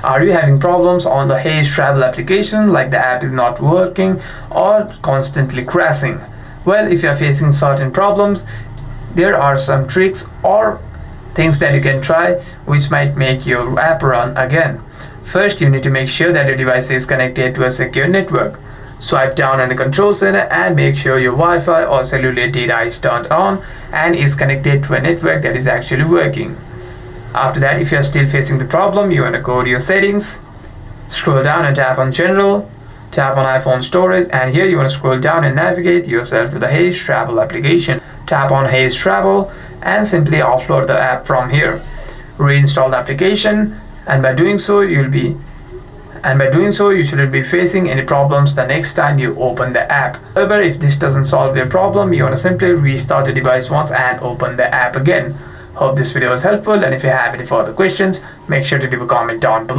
Are you having problems on the Haze travel application, like the app is not working or constantly crashing? Well, if you are facing certain problems, there are some tricks or things that you can try which might make your app run again. First, you need to make sure that your device is connected to a secure network. Swipe down on the control center and make sure your Wi-Fi or cellular data is turned on and is connected to a network that is actually working. After that, if you are still facing the problem, you want to go to your settings, scroll down and tap on General, tap on iPhone Storage, and here you want to scroll down and navigate yourself to the Haze Travel application. Tap on Haze Travel and simply offload the app from here. Reinstall the application, and by doing so you shouldn't be facing any problems the next time you open the app. However, if this doesn't solve your problem, you want to simply restart the device once and open the app again. Hope this video was helpful, and if you have any further questions, make sure to leave a comment down below.